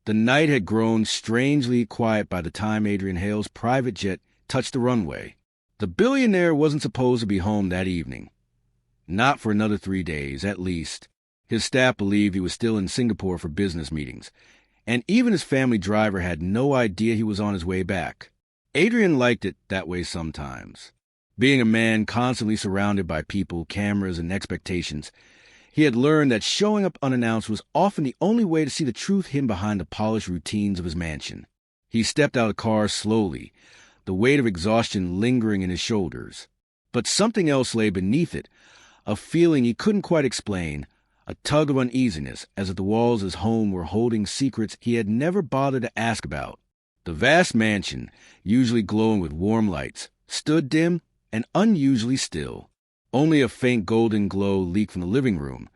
The night had grown strangely quiet by the time Adrian Hale's private jet touched the runway. The billionaire wasn't supposed to be home that evening. Not for another 3 days, at least. His staff believed he was still in Singapore for business meetings, and even his family driver had no idea he was on his way back. Adrian liked it that way sometimes. Being a man constantly surrounded by people, cameras, and expectations, he had learned that showing up unannounced was often the only way to see the truth hidden behind the polished routines of his mansion. He stepped out of the car slowly, the weight of exhaustion lingering in his shoulders. But something else lay beneath it, a feeling he couldn't quite explain, a tug of uneasiness, as if the walls of his home were holding secrets he had never bothered to ask about. The vast mansion, usually glowing with warm lights, stood dim and unusually still. Only a faint golden glow leaked from the living room,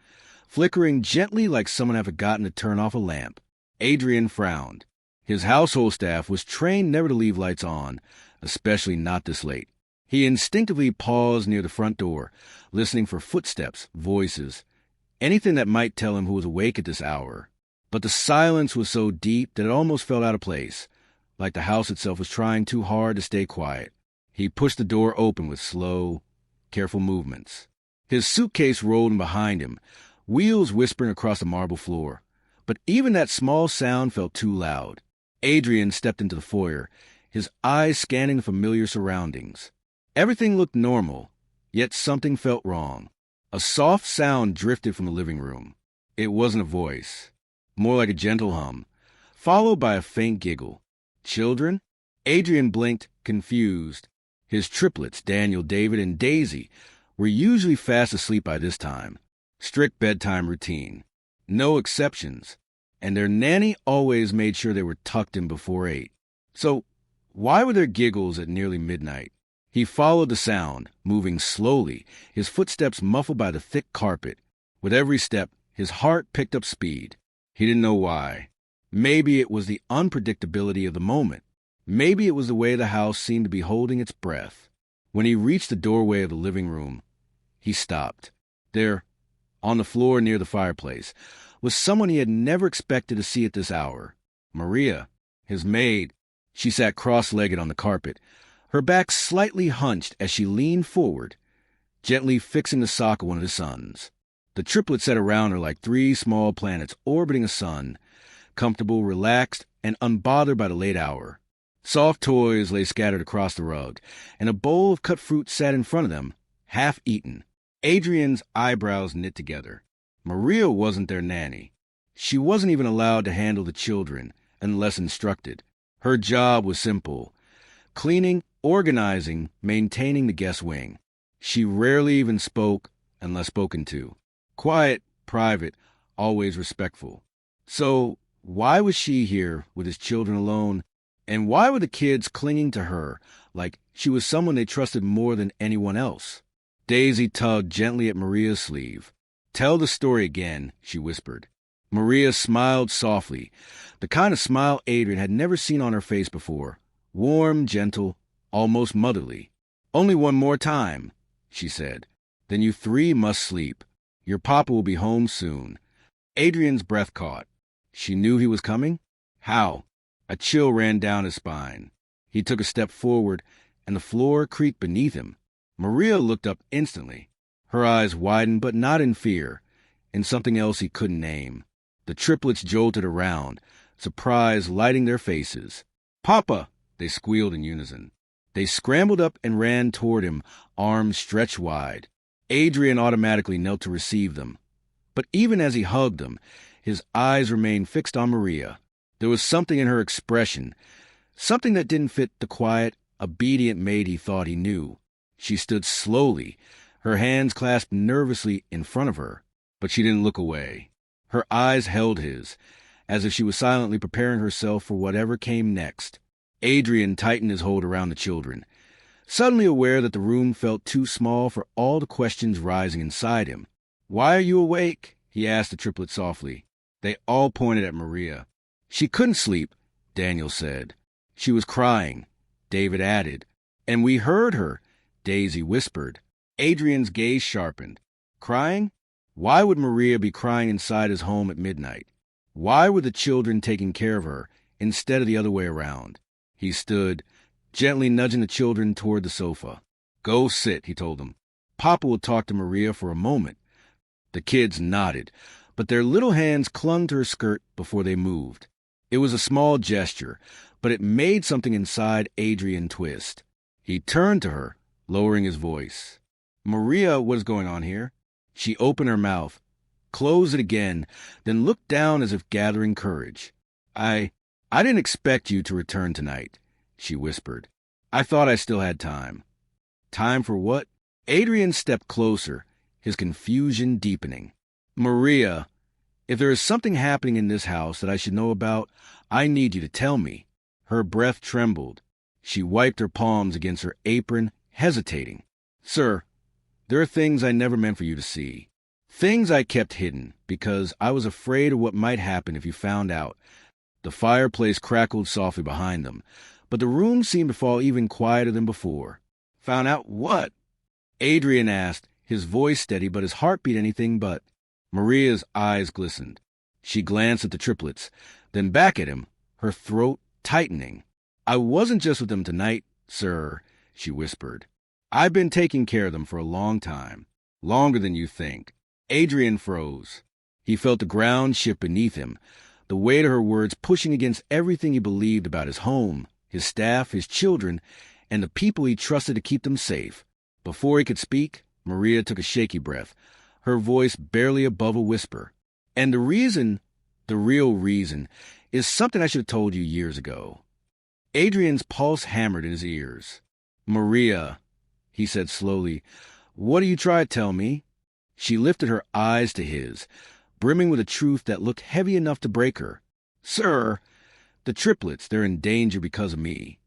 flickering gently like someone had forgotten to turn off a lamp. Adrian frowned. His household staff was trained never to leave lights on, especially not this late. He instinctively paused near the front door, listening for footsteps, voices, anything that might tell him who was awake at this hour. But the silence was so deep that it almost felt out of place, like the house itself was trying too hard to stay quiet. He pushed the door open with slow, careful movements. His suitcase rolled in behind him, wheels whispering across the marble floor. But even that small sound felt too loud. Adrian stepped into the foyer, his eyes scanning the familiar surroundings. Everything looked normal, yet something felt wrong. A soft sound drifted from the living room. It wasn't a voice, more like a gentle hum, followed by a faint giggle. Children? Adrian blinked, confused. His triplets, Daniel, David, and Daisy, were usually fast asleep by this time. Strict bedtime routine. No exceptions. And their nanny always made sure they were tucked in before 8. So, why were there giggles at nearly midnight? He followed the sound, moving slowly, his footsteps muffled by the thick carpet. With every step, his heart picked up speed. He didn't know why. Maybe it was the unpredictability of the moment. Maybe it was the way the house seemed to be holding its breath. When he reached the doorway of the living room, he stopped. There, on the floor near the fireplace, was someone he had never expected to see at this hour. Maria, his maid. She sat cross-legged on the carpet, her back slightly hunched as she leaned forward, gently fixing the sock of one of his sons. The triplets sat around her like 3 small planets orbiting a sun, comfortable, relaxed, and unbothered by the late hour. Soft toys lay scattered across the rug, and a bowl of cut fruit sat in front of them, half eaten. Adrian's eyebrows knit together. Maria wasn't their nanny. She wasn't even allowed to handle the children, unless instructed. Her job was simple: cleaning, organizing, maintaining the guest wing. She rarely even spoke unless spoken to. Quiet, private, always respectful. So, why was she here with his children alone? And why were the kids clinging to her like she was someone they trusted more than anyone else? Daisy tugged gently at Maria's sleeve. "Tell the story again," she whispered. Maria smiled softly, the kind of smile Adrian had never seen on her face before. Warm, gentle, almost motherly. "Only one more time," she said. "Then you 3 must sleep. Your papa will be home soon." Adrian's breath caught. She knew he was coming? How? A chill ran down his spine. He took a step forward, and the floor creaked beneath him. Maria looked up instantly. Her eyes widened, but not in fear, in something else he couldn't name. The triplets jolted around, surprise lighting their faces. "Papa!" they squealed in unison. They scrambled up and ran toward him, arms stretched wide. Adrian automatically knelt to receive them. But even as he hugged them, his eyes remained fixed on Maria. There was something in her expression, something that didn't fit the quiet, obedient maid he thought he knew. She stood slowly, her hands clasped nervously in front of her, but she didn't look away. Her eyes held his, as if she was silently preparing herself for whatever came next. Adrian tightened his hold around the children, suddenly aware that the room felt too small for all the questions rising inside him. "Why are you awake?" he asked the triplets softly. They all pointed at Maria. "She couldn't sleep," Daniel said. "She was crying," David added. "And we heard her," Daisy whispered. Adrian's gaze sharpened. Crying? Why would Maria be crying inside his home at midnight? Why were the children taking care of her instead of the other way around? He stood, gently nudging the children toward the sofa. Go sit, he told them. Papa will talk to Maria for a moment. The kids nodded, but their little hands clung to her skirt before they moved. It was a small gesture, but it made something inside Adrian twist. He turned to her, lowering his voice. Maria, what is going on here? She opened her mouth, closed it again, then looked down as if gathering courage. I didn't expect you to return tonight, she whispered. I thought I still had time. Time for what? Adrian stepped closer, his confusion deepening. Maria, if there is something happening in this house that I should know about, I need you to tell me. Her breath trembled. She wiped her palms against her apron, hesitating. Sir, there are things I never meant for you to see. Things I kept hidden because I was afraid of what might happen if you found out. The fireplace crackled softly behind them, but the room seemed to fall even quieter than before. Found out what? Adrian asked, his voice steady but his heartbeat anything but. Maria's eyes glistened. She glanced at the triplets, then back at him, her throat tightening. I wasn't just with them tonight, sir, she whispered. I've been taking care of them for a long time, longer than you think. Adrian froze. He felt the ground shift beneath him, the weight of her words pushing against everything he believed about his home, his staff, his children, and the people he trusted to keep them safe. Before he could speak, Maria took a shaky breath, her voice barely above a whisper. And the real reason, is something I should have told you years ago. Adrian's pulse hammered in his ears. Maria, he said slowly, what do you try to tell me? She lifted her eyes to his, brimming with a truth that looked heavy enough to break her. Sir, the triplets, they're in danger because of me.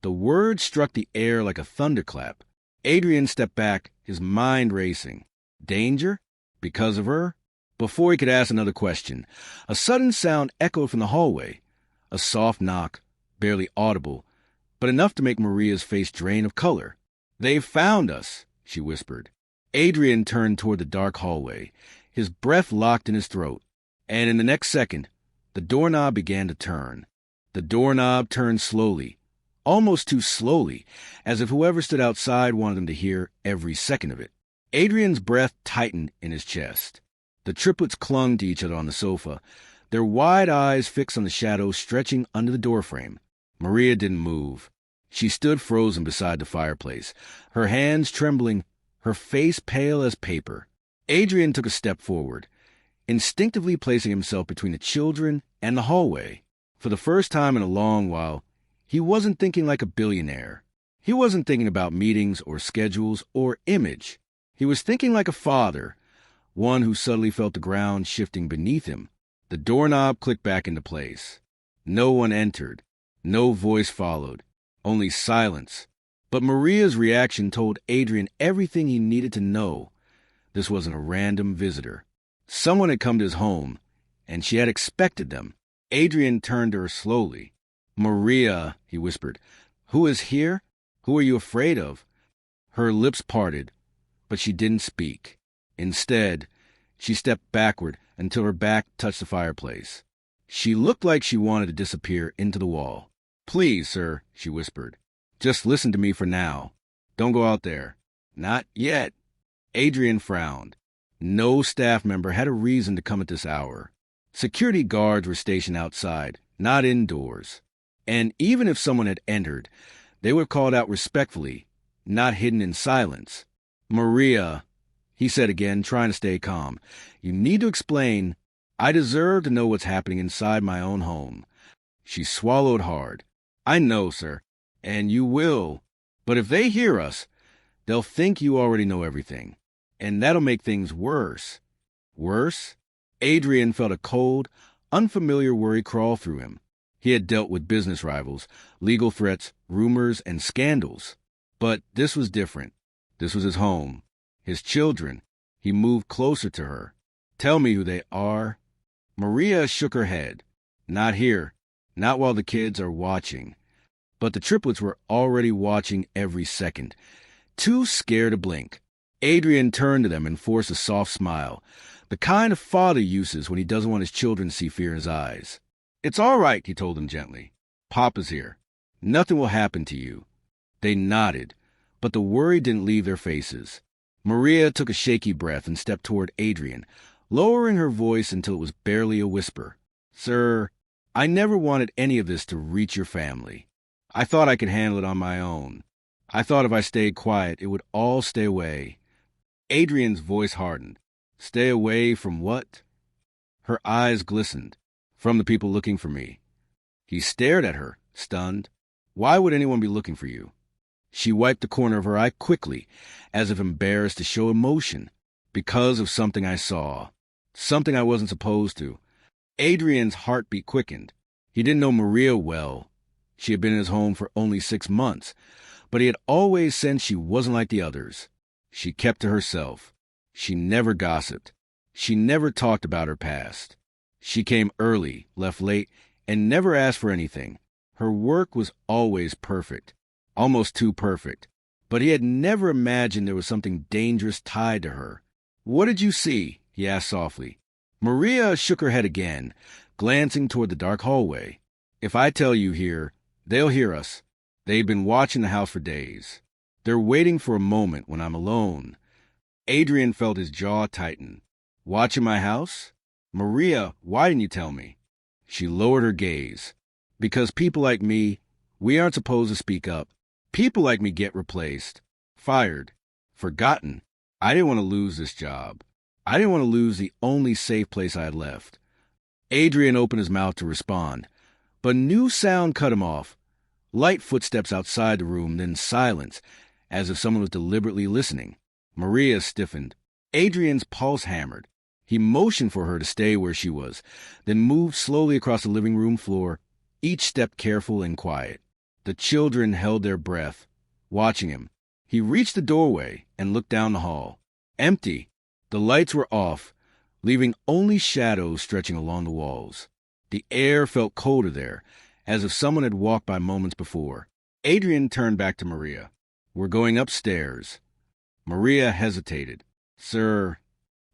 The words struck the air like a thunderclap. Adrian stepped back, his mind racing. Danger? Because of her? Before he could ask another question, a sudden sound echoed from the hallway. A soft knock, barely audible, but enough to make Maria's face drain of color. They've found us, she whispered. Adrian turned toward the dark hallway, his breath locked in his throat, and in the next second, the doorknob began to turn. The doorknob turned slowly, almost too slowly, as if whoever stood outside wanted them to hear every second of it. Adrian's breath tightened in his chest. The triplets clung to each other on the sofa, their wide eyes fixed on the shadows stretching under the doorframe. Maria didn't move. She stood frozen beside the fireplace, her hands trembling, her face pale as paper. Adrian took a step forward, instinctively placing himself between the children and the hallway. For the first time in a long while, he wasn't thinking like a billionaire. He wasn't thinking about meetings or schedules or image. He was thinking like a father, one who suddenly felt the ground shifting beneath him. The doorknob clicked back into place. No one entered. No voice followed. Only silence. But Maria's reaction told Adrian everything he needed to know. This wasn't a random visitor. Someone had come to his home, and she had expected them. Adrian turned to her slowly. Maria, he whispered, who is here? Who are you afraid of? Her lips parted, but she didn't speak. Instead, she stepped backward until her back touched the fireplace. She looked like she wanted to disappear into the wall. Please, sir, she whispered. Just listen to me for now. Don't go out there. Not yet. Adrian frowned. No staff member had a reason to come at this hour. Security guards were stationed outside, not indoors. And even if someone had entered, they would have called out respectfully, not hidden in silence. Maria, he said again, trying to stay calm, you need to explain. I deserve to know what's happening inside my own home. She swallowed hard. I know, sir, and you will. But if they hear us, they'll think you already know everything. And that'll make things worse. Worse? Adrian felt a cold, unfamiliar worry crawl through him. He had dealt with business rivals, legal threats, rumors, and scandals. But this was different. This was his home, his children. He moved closer to her. Tell me who they are. Maria shook her head. Not here. Not while the kids are watching. But the triplets were already watching every second, too scared to blink. Adrian turned to them and forced a soft smile, the kind a father uses when he doesn't want his children to see fear in his eyes. "It's all right," he told them gently. "Papa's here. Nothing will happen to you." They nodded, but the worry didn't leave their faces. Maria took a shaky breath and stepped toward Adrian, lowering her voice until it was barely a whisper. "Sir, I never wanted any of this to reach your family. I thought I could handle it on my own. I thought if I stayed quiet, it would all stay away." Adrian's voice hardened. "Stay away from what?" Her eyes glistened. "From the people looking for me." He stared at her, stunned. "Why would anyone be looking for you?" She wiped the corner of her eye quickly, as if embarrassed to show emotion. "Because of something I saw. Something I wasn't supposed to." Adrian's heartbeat quickened. He didn't know Maria well. She had been in his home for only 6 months, but he had always sensed she wasn't like the others. She kept to herself. She never gossiped. She never talked about her past. She came early, left late, and never asked for anything. Her work was always perfect, almost too perfect, but he had never imagined there was something dangerous tied to her. "What did you see?" he asked softly. Maria shook her head again, glancing toward the dark hallway. "If I tell you here, they'll hear us. They've been watching the house for days. They're waiting for a moment when I'm alone." Adrian felt his jaw tighten. "Watching my house? Maria, why didn't you tell me?" She lowered her gaze. "Because people like me, we aren't supposed to speak up. People like me get replaced, fired, forgotten. I didn't want to lose this job. I didn't want to lose the only safe place I had left." Adrian opened his mouth to respond, but a new sound cut him off. Light footsteps outside the room, then silence, as if someone was deliberately listening. Maria stiffened. Adrian's pulse hammered. He motioned for her to stay where she was, then moved slowly across the living room floor, each step careful and quiet. The children held their breath, watching him. He reached the doorway and looked down the hall. Empty. The lights were off, leaving only shadows stretching along the walls. The air felt colder there, as if someone had walked by moments before. Adrian turned back to Maria. "We're going upstairs." Maria hesitated. "Sir,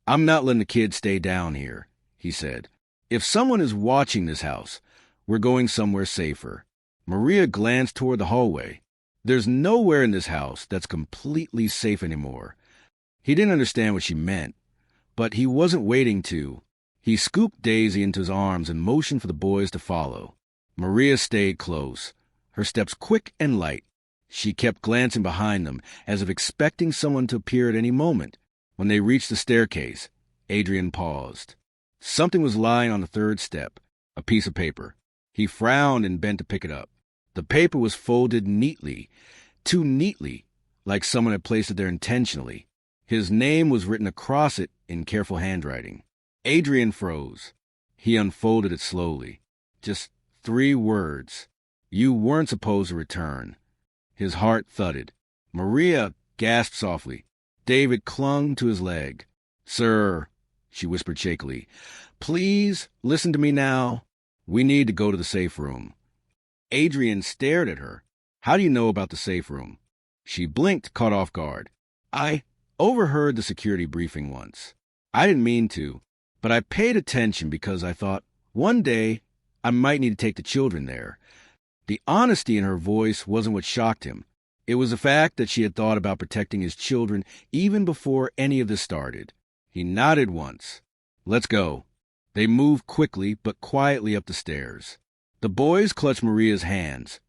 I'm not letting the kids stay down here," he said. "If someone is watching this house, we're going somewhere safer." Maria glanced toward the hallway. "There's nowhere in this house that's completely safe anymore." He didn't understand what she meant, but he wasn't waiting to. He scooped Daisy into his arms and motioned for the boys to follow. Maria stayed close, her steps quick and light. She kept glancing behind them, as if expecting someone to appear at any moment. When they reached the staircase, Adrian paused. Something was lying on the third step, a piece of paper. He frowned and bent to pick it up. The paper was folded neatly, too neatly, like someone had placed it there intentionally. His name was written across it in careful handwriting. Adrian froze. He unfolded it slowly. Just 3 words. "You weren't supposed to return." His heart thudded. Maria gasped softly. David clung to his leg. "Sir," she whispered shakily, "please listen to me now. We need to go to the safe room." Adrian stared at her. "How do you know about the safe room?" She blinked, caught off guard. "I overheard the security briefing once. I didn't mean to, but I paid attention because I thought one day I might need to take the children there." The honesty in her voice wasn't what shocked him. It was the fact that she had thought about protecting his children even before any of this started. He nodded once. "Let's go." They moved quickly but quietly up the stairs. The boys clutched Maria's hands.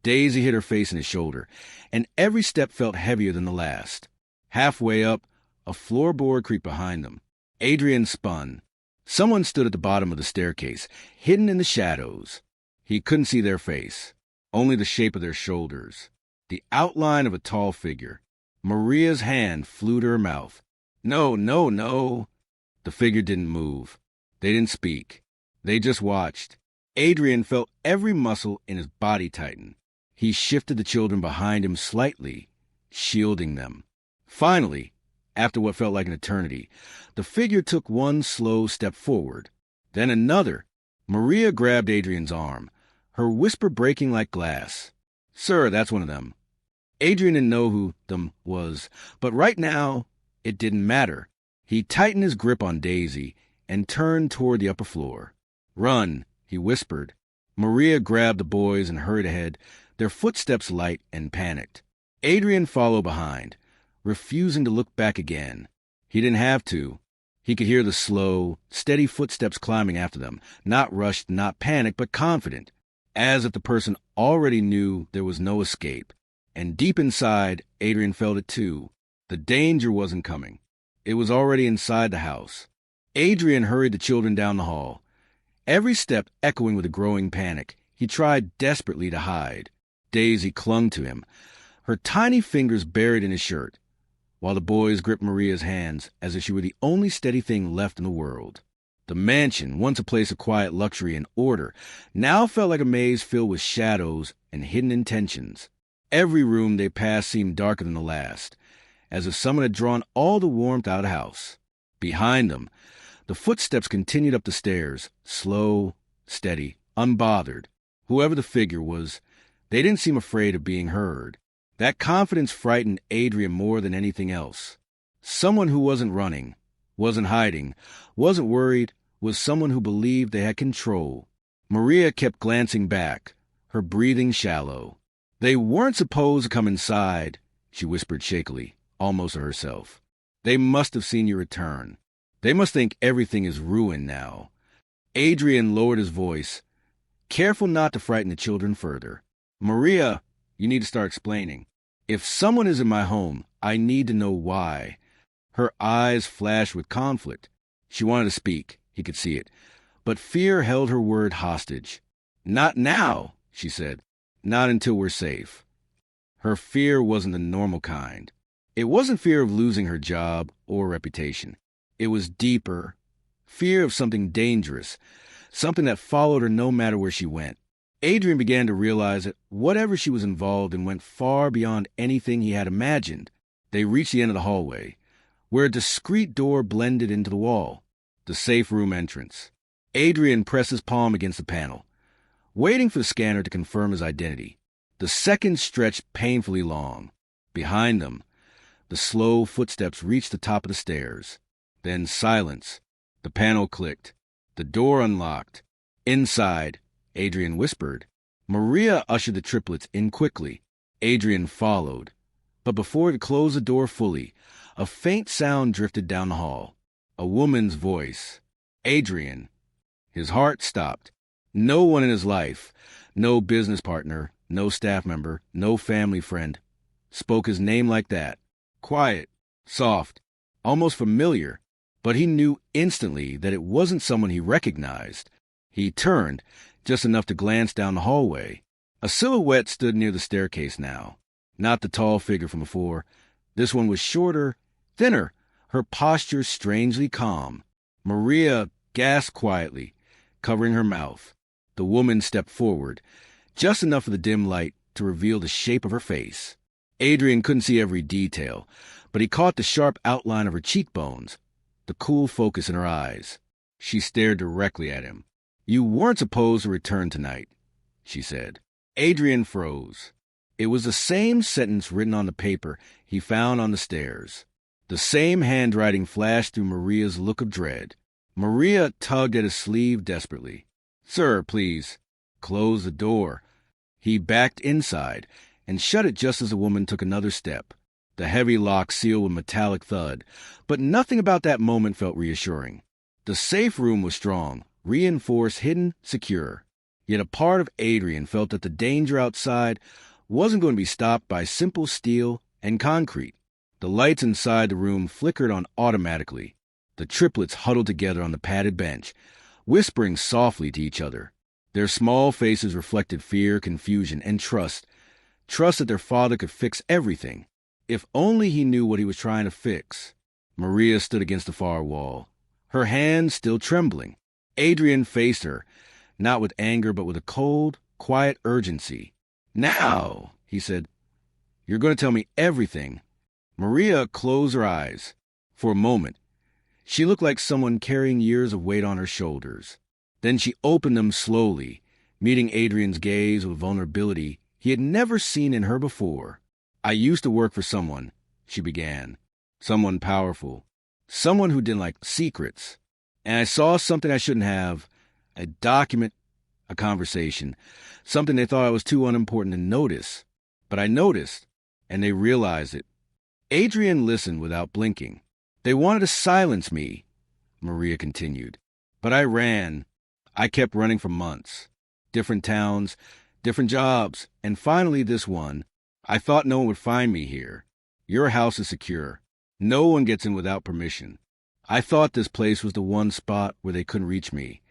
Daisy hit her face in his shoulder, and every step felt heavier than the last. Halfway up, a floorboard creaked behind them. Adrian spun. Someone stood at the bottom of the staircase, hidden in the shadows. He couldn't see their face, only the shape of their shoulders, the outline of a tall figure. Maria's hand flew to her mouth. "No, no, no." The figure didn't move. They didn't speak. They just watched. Adrian felt every muscle in his body tighten. He shifted the children behind him slightly, shielding them. Finally, after what felt like an eternity, the figure took one slow step forward, then another. Maria grabbed Adrian's arm, her whisper breaking like glass. "Sir, that's one of them." Adrian didn't know who them was, but right now, It didn't matter. He tightened his grip on Daisy and turned toward the upper floor. "Run," he whispered. Maria grabbed the boys and hurried ahead, their footsteps light and panicked. Adrian followed behind, refusing to look back again. He didn't have to. He could hear the slow, steady footsteps climbing after them, not rushed, not panicked, but confident, as if the person already knew there was no escape. And deep inside, Adrian felt it too. The danger wasn't coming. It was already inside the house. Adrian hurried the children down the hall, every step echoing with a growing panic. He tried desperately to hide. Daisy clung to him, her tiny fingers buried in his shirt, while the boys gripped Maria's hands as if she were the only steady thing left in the world. The mansion, once a place of quiet luxury and order, now felt like a maze filled with shadows and hidden intentions. Every room they passed seemed darker than the last, as if someone had drawn all the warmth out of the house. Behind them, the footsteps continued up the stairs, slow, steady, unbothered. Whoever the figure was, they didn't seem afraid of being heard. That confidence frightened Adrian more than anything else. Someone who wasn't running, wasn't hiding, wasn't worried, was someone who believed they had control. Maria kept glancing back, her breathing shallow. "They weren't supposed to come inside," she whispered shakily, almost to herself. "They must have seen you return. They must think everything is ruined now." Adrian lowered his voice, careful not to frighten the children further. "Maria, you need to start explaining. If someone is in my home, I need to know why." Her eyes flashed with conflict. She wanted to speak, he could see it, but fear held her word hostage. "Not now," she said. "Not until we're safe." Her fear wasn't the normal kind. It wasn't fear of losing her job or reputation. It was deeper, fear of something dangerous, something that followed her no matter where she went. Adrian began to realize that whatever she was involved in went far beyond anything he had imagined. They reached the end of the hallway, where a discreet door blended into the wall, the safe room entrance. Adrian pressed his palm against the panel, waiting for the scanner to confirm his identity. The seconds stretched painfully long. Behind them, the slow footsteps reached the top of the stairs. Then silence. The panel clicked. The door unlocked. Inside, Adrian whispered. Maria ushered the triplets in quickly. Adrian followed. But before he could close the door fully, a faint sound drifted down the hall. A woman's voice. "Adrian." His heart stopped. No one in his life, no business partner, no staff member, no family friend, spoke his name like that. Quiet, soft, almost familiar, but he knew instantly that it wasn't someone he recognized. He turned, just enough to glance down the hallway. A silhouette stood near the staircase now. Not the tall figure from before. This one was shorter, thinner, her posture strangely calm. Maria gasped quietly, covering her mouth. The woman stepped forward, just enough for the dim light to reveal the shape of her face. Adrian couldn't see every detail, but he caught the sharp outline of her cheekbones, the cool focus in her eyes. She stared directly at him. "You weren't supposed to return tonight," she said. Adrian froze. It was the same sentence written on the paper he found on the stairs. The same handwriting flashed through Maria's look of dread. Maria tugged at his sleeve desperately. "Sir, please, close the door." He backed inside and shut it just as the woman took another step. The heavy lock sealed with metallic thud, but nothing about that moment felt reassuring. The safe room was strong, reinforced, hidden, secure. Yet a part of Adrian felt that the danger outside wasn't going to be stopped by simple steel and concrete. The lights inside the room flickered on automatically. The triplets huddled together on the padded bench, whispering softly to each other. Their small faces reflected fear, confusion, and trust. Trust that their father could fix everything. If only he knew what he was trying to fix. Maria stood against the far wall, her hands still trembling. Adrian faced her, not with anger but with a cold, quiet urgency. "Now," he said, "you're going to tell me everything." Maria closed her eyes. For a moment, she looked like someone carrying years of weight on her shoulders. Then she opened them slowly, meeting Adrian's gaze with vulnerability he had never seen in her before. "I used to work for someone," she began. someone powerful, someone who didn't like secrets. And I saw something I shouldn't have, a document, a conversation, something they thought I was too unimportant to notice. But I noticed, and they realized it. Adrian listened without blinking. They wanted to silence me, Maria continued. But I ran. I kept running for months. Different towns, different jobs, and finally this one. I thought no one would find me here. Your house is secure. No one gets in without permission. I thought this place was the one spot where they couldn't reach me.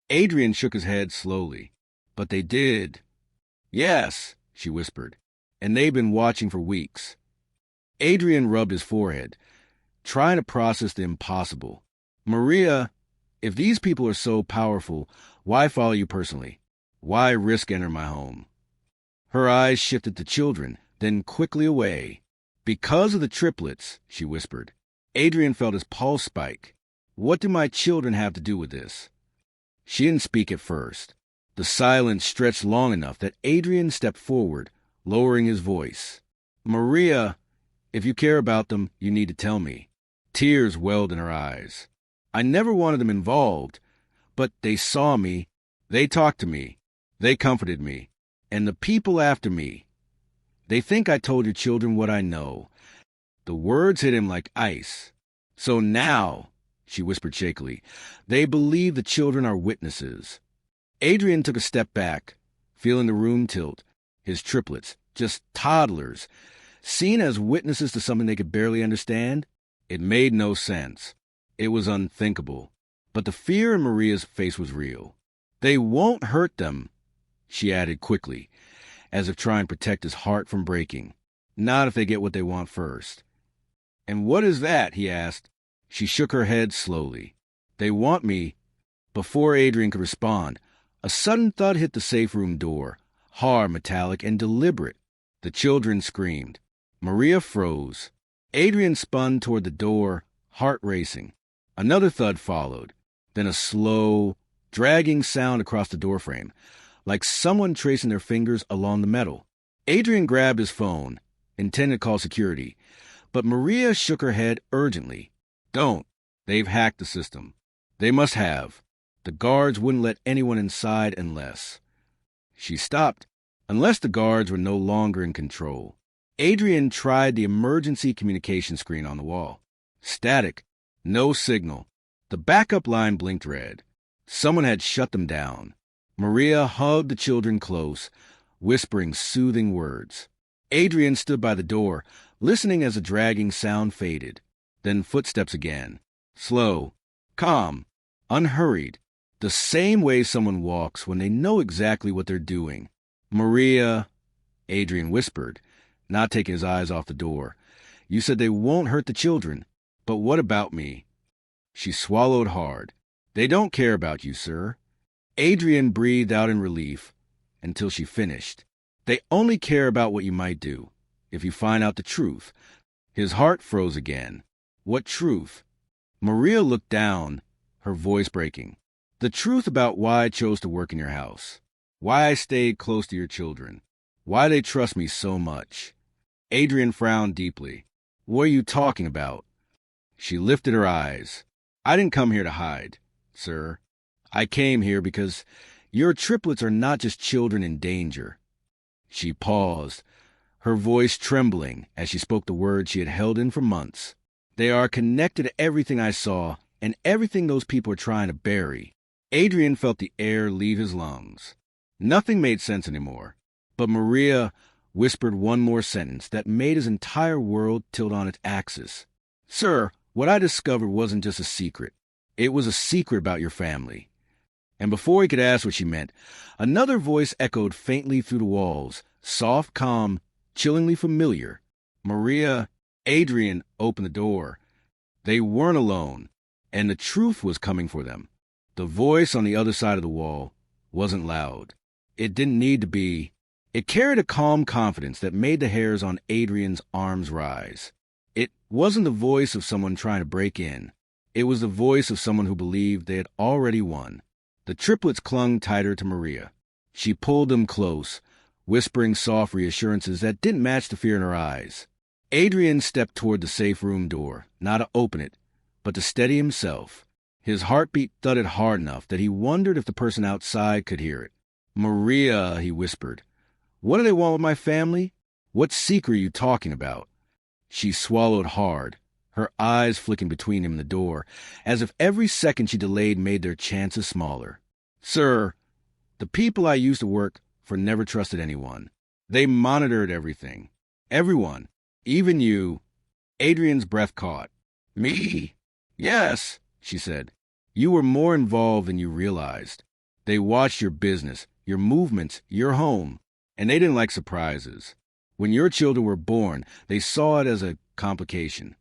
Adrian shook his head slowly. But they did. Yes, she whispered. And they've been watching for weeks. Adrian rubbed his forehead, trying to process the impossible. Maria, if these people are so powerful, why follow you personally? Why risk entering my home? Her eyes shifted to children, then quickly away. Because of the triplets, she whispered. Adrian felt his pulse spike. What do my children have to do with this? She didn't speak at first. The silence stretched long enough that Adrian stepped forward, lowering his voice. Maria, if you care about them, you need to tell me. Tears welled in her eyes. I never wanted them involved, but they saw me, they talked to me, they comforted me, and the people after me. They think I told your children what I know. The words hit him like ice. So now, she whispered shakily, they believe the children are witnesses. Adrian took a step back, feeling the room tilt. His triplets, just toddlers, seen as witnesses to something they could barely understand? It made no sense. It was unthinkable. But the fear in Maria's face was real. They won't hurt them, she added quickly, as if trying to protect his heart from breaking. Not if they get what they want first. And what is that? He asked. She shook her head slowly. They want me. Before Adrian could respond, a sudden thud hit the safe room door, hard, metallic, and deliberate. The children screamed. Maria froze. Adrian spun toward the door, heart racing. Another thud followed, then a slow, dragging sound across the doorframe, like someone tracing their fingers along the metal. Adrian grabbed his phone, intended to call security, but Maria shook her head urgently. Don't. They've hacked the system. They must have. The guards wouldn't let anyone inside unless. She stopped. Unless the guards were no longer in control. Adrian tried the emergency communication screen on the wall. Static. No signal. The backup line blinked red. Someone had shut them down. Maria hugged the children close, whispering soothing words. Adrian stood by the door, listening as the dragging sound faded. Then footsteps again. Slow, calm, unhurried. The same way someone walks when they know exactly what they're doing. Maria, Adrian whispered, not taking his eyes off the door. You said they won't hurt the children. But what about me? She swallowed hard. They don't care about you, sir. Adrian breathed out in relief until she finished. They only care about what you might do, if you find out the truth. His heart froze again. What truth? Maria looked down, her voice breaking. The truth about why I chose to work in your house. Why I stayed close to your children. Why they trust me so much. Adrian frowned deeply. What are you talking about? She lifted her eyes. I didn't come here to hide, sir. I came here because your triplets are not just children in danger. She paused, her voice trembling as she spoke the words she had held in for months. They are connected to everything I saw and everything those people are trying to bury. Adrian felt the air leave his lungs. Nothing made sense anymore. But Maria whispered one more sentence that made his entire world tilt on its axis. Sir, what I discovered wasn't just a secret. It was a secret about your family. And before he could ask what she meant, another voice echoed faintly through the walls, soft, calm, chillingly familiar. Maria, Adrian opened the door. They weren't alone, and the truth was coming for them. The voice on the other side of the wall wasn't loud. It didn't need to be. It carried a calm confidence that made the hairs on Adrian's arms rise. It wasn't the voice of someone trying to break in. It was the voice of someone who believed they had already won. The triplets clung tighter to Maria. She pulled them close, whispering soft reassurances that didn't match the fear in her eyes. Adrian stepped toward the safe room door, not to open it, but to steady himself. His heartbeat thudded hard enough that he wondered if the person outside could hear it. "Maria," he whispered, "what do they want with my family? What secret are you talking about?" She swallowed hard, her eyes flicking between him and the door, as if every second she delayed made their chances smaller. "Sir, the people I used to work for never trusted anyone. They monitored everything. Everyone. Even you." Adrian's breath caught. "Me?" "Yes," she said. "You were more involved than you realized. They watched your business, your movements, your home, and they didn't like surprises. When your children were born, they saw it as a complication."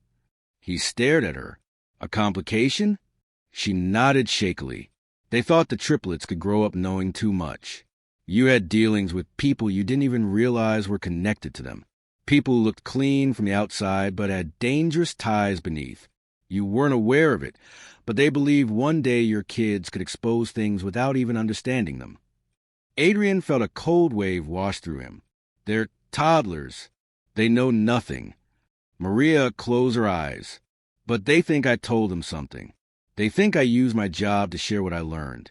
He stared at her. "A complication?" She nodded shakily. "They thought the triplets could grow up knowing too much. You had dealings with people you didn't even realize were connected to them. People who looked clean from the outside but had dangerous ties beneath. You weren't aware of it, but they believed one day your kids could expose things without even understanding them." Adrian felt a cold wave wash through him. "They're toddlers. They know nothing." Maria closed her eyes. "But they think I told them something. They think I used my job to share what I learned."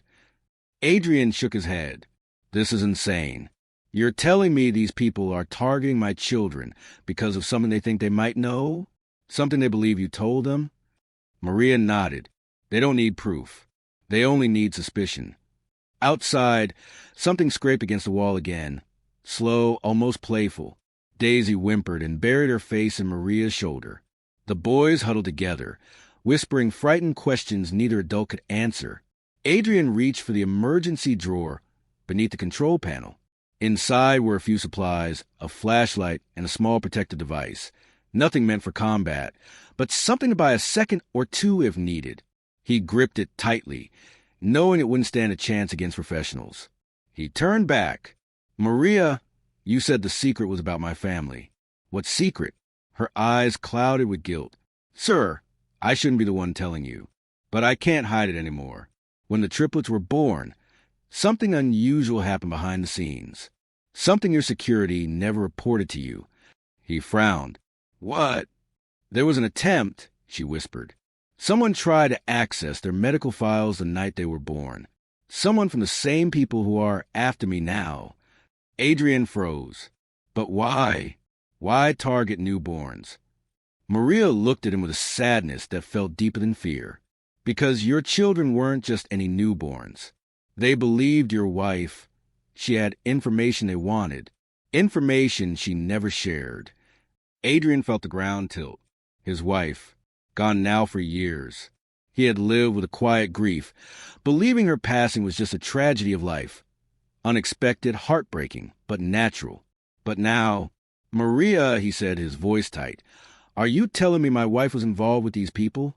Adrian shook his head. "This is insane. You're telling me these people are targeting my children because of something they think they might know? Something they believe you told them?" Maria nodded. "They don't need proof. They only need suspicion." Outside, something scraped against the wall again. Slow, almost playful. Daisy whimpered and buried her face in Maria's shoulder. The boys huddled together, whispering frightened questions neither adult could answer. Adrian reached for the emergency drawer beneath the control panel. Inside were a few supplies, a flashlight, and a small protective device. Nothing meant for combat, but something to buy a second or two if needed. He gripped it tightly, knowing it wouldn't stand a chance against professionals. He turned back. "Maria, you said the secret was about my family. What secret?" Her eyes clouded with guilt. "Sir, I shouldn't be the one telling you, but I can't hide it anymore. When the triplets were born, something unusual happened behind the scenes. Something your security never reported to you." He frowned. "What?" "There was an attempt," she whispered. "Someone tried to access their medical files the night they were born. Someone from the same people who are after me now." Adrian froze. "But why? Why target newborns?" Maria looked at him with a sadness that felt deeper than fear. "Because your children weren't just any newborns. They believed your wife. She had information they wanted. Information she never shared." Adrian felt the ground tilt. His wife, gone now for years. He had lived with a quiet grief, believing her passing was just a tragedy of life. Unexpected, heartbreaking, but natural. But now, "Maria," he said, his voice tight, "are you telling me my wife was involved with these people?"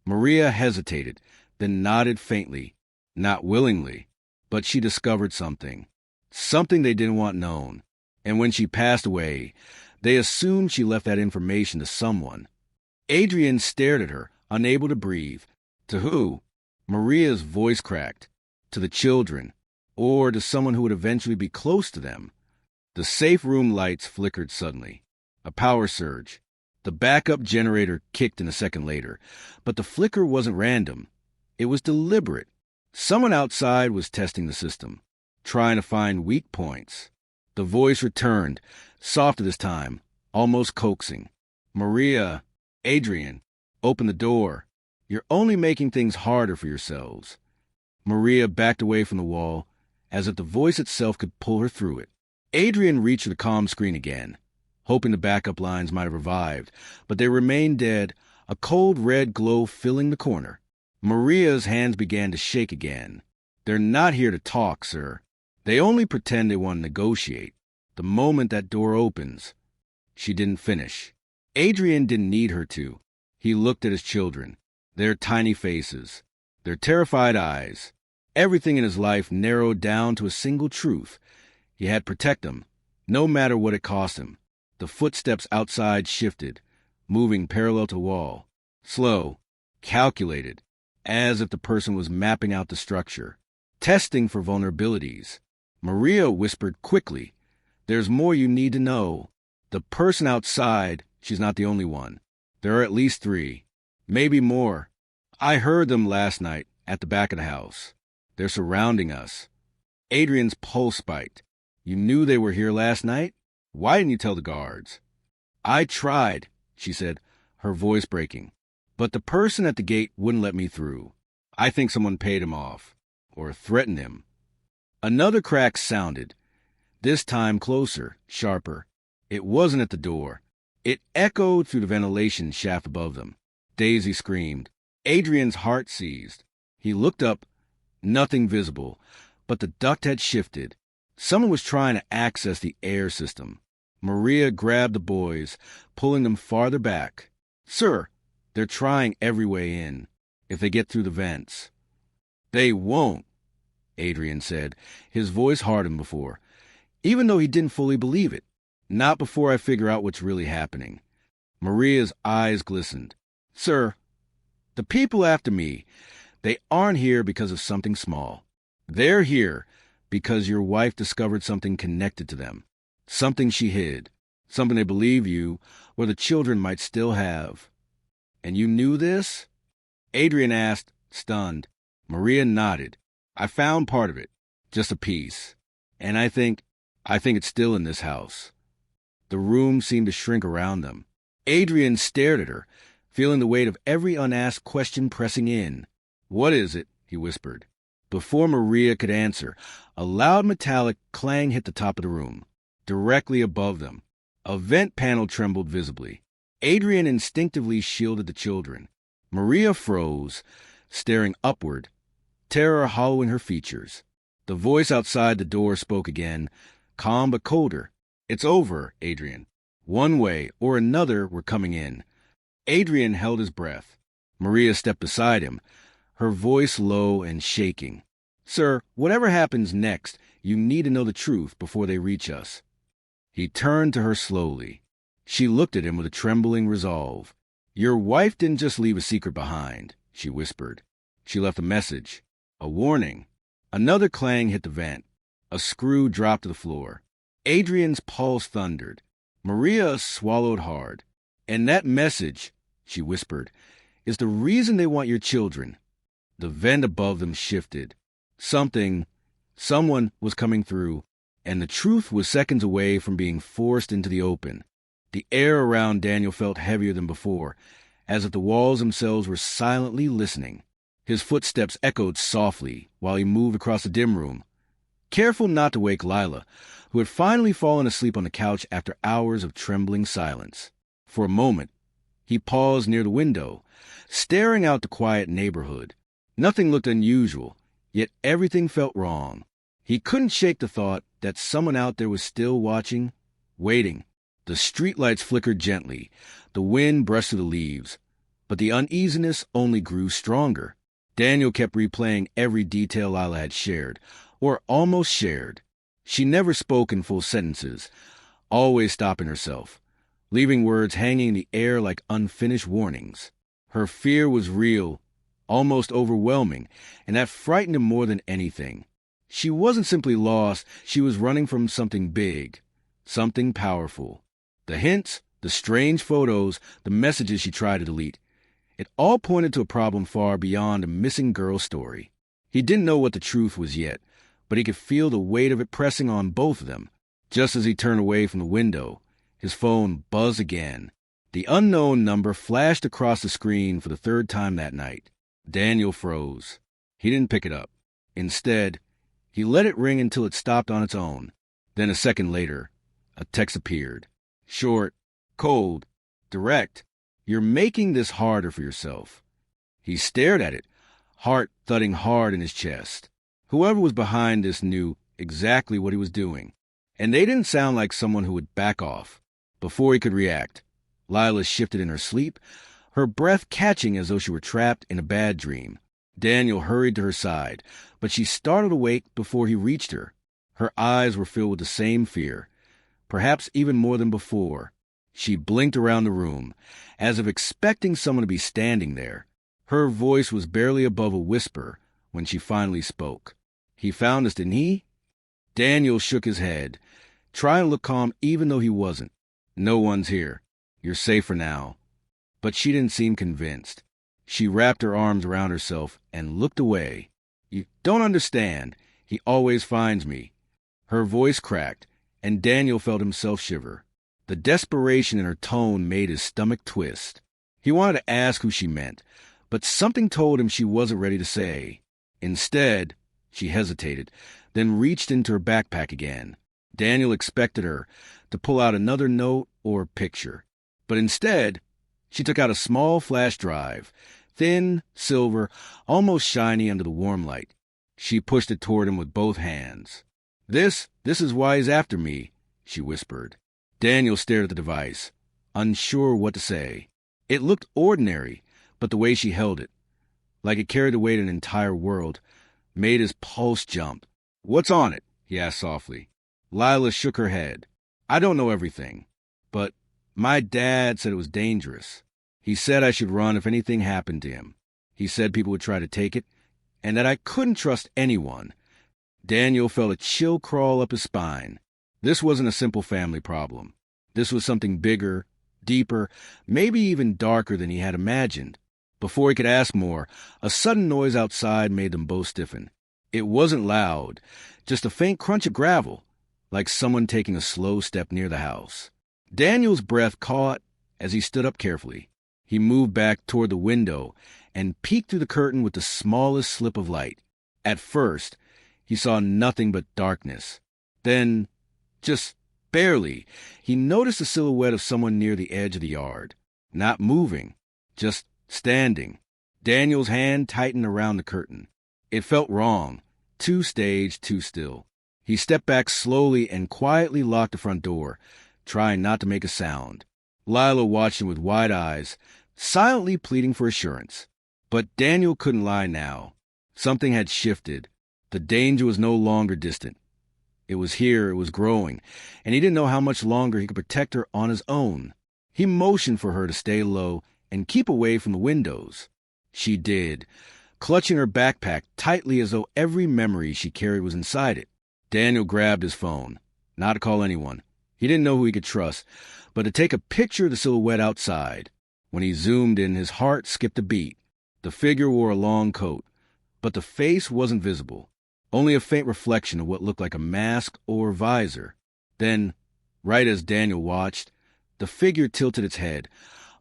Maria hesitated, then nodded faintly. Not willingly, but she discovered something. Something they didn't want known. And when she passed away, they assumed she left that information to someone. Adrian stared at her, unable to breathe. To who? Maria's voice cracked. To the children, or to someone who would eventually be close to them. The safe room lights flickered suddenly. A power surge. The backup generator kicked in a second later, but the flicker wasn't random. It was deliberate. Someone outside was testing the system, trying to find weak points. The voice returned, softer this time, almost coaxing. "Maria, Adrian, open the door. You're only making things harder for yourselves." Maria backed away from the wall, as if the voice itself could pull her through it. Adrian reached for the comm screen again, hoping the backup lines might have revived, but they remained dead, a cold red glow filling the corner. Maria's hands began to shake again. "They're not here to talk, sir. They only pretend they want to negotiate. The moment that door opens..." She didn't finish. Adrian didn't need her to. He looked at his children, their tiny faces, their terrified eyes. Everything in his life narrowed down to a single truth. He had to protect them, no matter what it cost him. The footsteps outside shifted, moving parallel to the wall. Slow, calculated, as if the person was mapping out the structure, testing for vulnerabilities. Maria whispered quickly, "There's more you need to know. The person outside She's not the only one. There are at least 3. Maybe more. I heard them last night at the back of the house. They're surrounding us. Adrian's pulse spiked. You knew they were here last night? Why didn't you tell the guards? I tried, she said, her voice breaking. But the person at the gate wouldn't let me through. I think someone paid him off. Or threatened him. Another crack sounded. This time closer, sharper. It wasn't at the door. It echoed through the ventilation shaft above them. Daisy screamed. Adrian's heart seized. He looked up. Nothing visible. But the duct had shifted. Someone was trying to access the air system. Maria grabbed the boys, pulling them farther back. Sir, they're trying every way in. If they get through the vents. They won't, Adrian said, his voice hardened before. Even though he didn't fully believe it. Not before I figure out what's really happening. Maria's eyes glistened. Sir, the people after me, they aren't here because of something small. They're here because your wife discovered something connected to them. Something she hid. Something they believe you, or the children might still have. And you knew this? Adrian asked, stunned. Maria nodded. I found part of it. Just a piece. And I think it's still in this house. The room seemed to shrink around them. Adrian stared at her, feeling the weight of every unasked question pressing in. What is it? He whispered. Before Maria could answer, a loud metallic clang hit the top of the room, directly above them. A vent panel trembled visibly. Adrian instinctively shielded the children. Maria froze, staring upward, terror hollowing her features. The voice outside the door spoke again, calm but colder. It's over, Adrian. One way or another we're coming in. Adrian held his breath. Maria stepped beside him, her voice low and shaking. Sir, whatever happens next, you need to know the truth before they reach us. He turned to her slowly. She looked at him with a trembling resolve. Your wife didn't just leave a secret behind, she whispered. She left a message, a warning. Another clang hit the vent. A screw dropped to the floor. Adrian's pulse thundered. Maria swallowed hard. And that message, she whispered, is the reason they want your children. The vent above them shifted. Someone was coming through, and the truth was seconds away from being forced into the open. The air around Daniel felt heavier than before, as if the walls themselves were silently listening. His footsteps echoed softly while he moved across the dim room, careful not to wake Lila, who had finally fallen asleep on the couch after hours of trembling silence. For a moment, he paused near the window, staring out the quiet neighborhood. Nothing looked unusual, yet everything felt wrong. He couldn't shake the thought that someone out there was still watching, waiting. The streetlights flickered gently, the wind brushed through the leaves, but the uneasiness only grew stronger. Daniel kept replaying every detail Lila had shared, or almost shared. She never spoke in full sentences, always stopping herself, leaving words hanging in the air like unfinished warnings. Her fear was real, almost overwhelming, and that frightened him more than anything. She wasn't simply lost, she was running from something big, something powerful. The hints, the strange photos, the messages she tried to delete, it all pointed to a problem far beyond a missing girl story. He didn't know what the truth was yet, but he could feel the weight of it pressing on both of them. Just as he turned away from the window, his phone buzzed again. The unknown number flashed across the screen for the third time that night. Daniel froze. He didn't pick it up. Instead, he let it ring until it stopped on its own. Then a second later, a text appeared. Short, cold, direct. You're making this harder for yourself. He stared at it, heart thudding hard in his chest. Whoever was behind this knew exactly what he was doing, and they didn't sound like someone who would back off. Before he could react, Lila shifted in her sleep, her breath catching as though she were trapped in a bad dream. Daniel hurried to her side, but she startled awake before he reached her. Her eyes were filled with the same fear, perhaps even more than before. She blinked around the room, as if expecting someone to be standing there. Her voice was barely above a whisper when she finally spoke. He found us, didn't he? Daniel shook his head, trying to look calm even though he wasn't. No one's here. You're safer now. But she didn't seem convinced. She wrapped her arms around herself and looked away. You don't understand. He always finds me. Her voice cracked, and Daniel felt himself shiver. The desperation in her tone made his stomach twist. He wanted to ask who she meant, but something told him she wasn't ready to say. Instead, she hesitated, then reached into her backpack again. Daniel expected her to pull out another note or picture, but instead, she took out a small flash drive, thin, silver, almost shiny under the warm light. She pushed it toward him with both hands. This is why he's after me, she whispered. Daniel stared at the device, unsure what to say. It looked ordinary, but the way she held it, like it carried the weight of an entire world, made his pulse jump. What's on it? He asked softly. Lila shook her head. I don't know everything, but my dad said it was dangerous. He said I should run if anything happened to him. He said people would try to take it, and that I couldn't trust anyone. Daniel felt a chill crawl up his spine. This wasn't a simple family problem. This was something bigger, deeper, maybe even darker than he had imagined. Before he could ask more, a sudden noise outside made them both stiffen. It wasn't loud, just a faint crunch of gravel, like someone taking a slow step near the house. Daniel's breath caught as he stood up carefully. He moved back toward the window and peeked through the curtain with the smallest slip of light. At first, he saw nothing but darkness. Then, just barely, he noticed the silhouette of someone near the edge of the yard. Not moving, just standing. Daniel's hand tightened around the curtain. It felt wrong, too staged, too still. He stepped back slowly and quietly locked the front door, trying not to make a sound. Lila watched him with wide eyes, silently pleading for assurance. But Daniel couldn't lie now. Something had shifted. The danger was no longer distant. It was here, it was growing, and he didn't know how much longer he could protect her on his own. He motioned for her to stay low and keep away from the windows. She did, clutching her backpack tightly as though every memory she carried was inside it. Daniel grabbed his phone, not to call anyone. He didn't know who he could trust, but to take a picture of the silhouette outside. When he zoomed in, his heart skipped a beat. The figure wore a long coat, but the face wasn't visible. Only a faint reflection of what looked like a mask or visor. Then, right as Daniel watched, the figure tilted its head,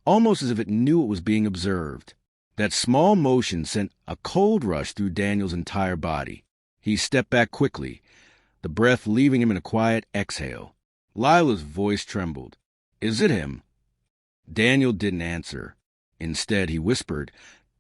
almost as if it knew it was being observed. That small motion sent a cold rush through Daniel's entire body. He stepped back quickly, the breath leaving him in a quiet exhale. Lila's voice trembled. Is it him? Daniel didn't answer. Instead, he whispered,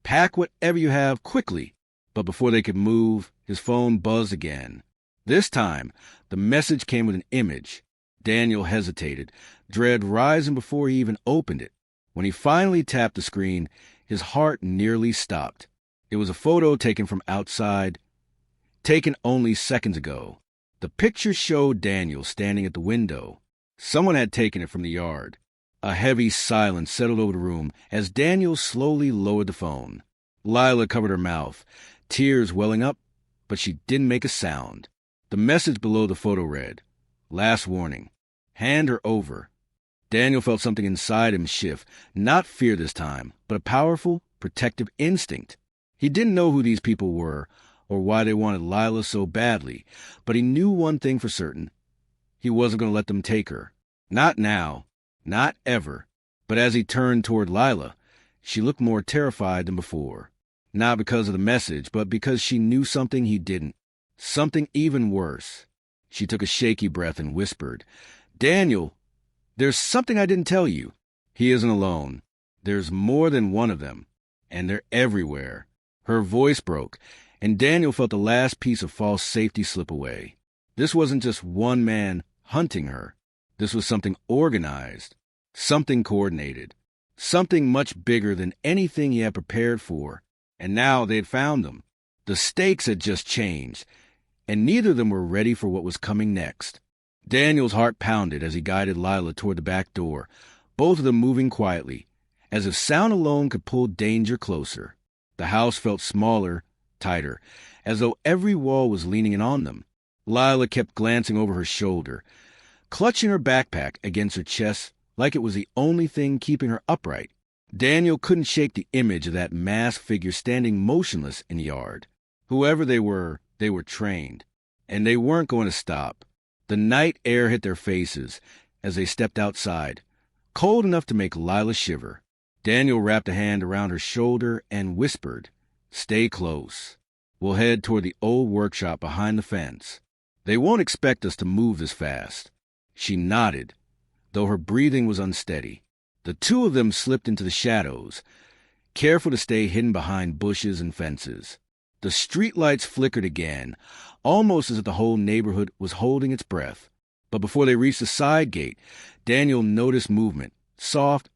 Pack whatever you have quickly. But before they could move, his phone buzzed again. This time, the message came with an image. Daniel hesitated, dread rising before he even opened it. When he finally tapped the screen, his heart nearly stopped. It was a photo taken from outside, taken only seconds ago. The picture showed Daniel standing at the window. Someone had taken it from the yard. A heavy silence settled over the room as Daniel slowly lowered the phone. Lila covered her mouth, tears welling up, but she didn't make a sound. The message below the photo read, Last warning. Hand her over. Daniel felt something inside him shift, not fear this time, but a powerful, protective instinct. He didn't know who these people were or why they wanted Lila so badly, but he knew one thing for certain. He wasn't going to let them take her. Not now. Not ever. But as he turned toward Lila, she looked more terrified than before. Not because of the message, but because she knew something he didn't. Something even worse. She took a shaky breath and whispered, Daniel, there's something I didn't tell you. He isn't alone. There's more than one of them, and they're everywhere. Her voice broke, and Daniel felt the last piece of false safety slip away. This wasn't just one man hunting her. This was something organized, something coordinated, something much bigger than anything he had prepared for. And now they had found them. The stakes had just changed, and neither of them were ready for what was coming next. Daniel's heart pounded as he guided Lila toward the back door, both of them moving quietly, as if sound alone could pull danger closer. The house felt smaller, tighter, as though every wall was leaning in on them. Lila kept glancing over her shoulder, clutching her backpack against her chest like it was the only thing keeping her upright. Daniel couldn't shake the image of that masked figure standing motionless in the yard. Whoever they were trained, and they weren't going to stop. The night air hit their faces as they stepped outside, cold enough to make Lila shiver. Daniel wrapped a hand around her shoulder and whispered, "Stay close. We'll head toward the old workshop behind the fence. They won't expect us to move this fast." She nodded, though her breathing was unsteady. The two of them slipped into the shadows, careful to stay hidden behind bushes and fences. The streetlights flickered again, almost as if the whole neighborhood was holding its breath. But before they reached the side gate, Daniel noticed movement, soft,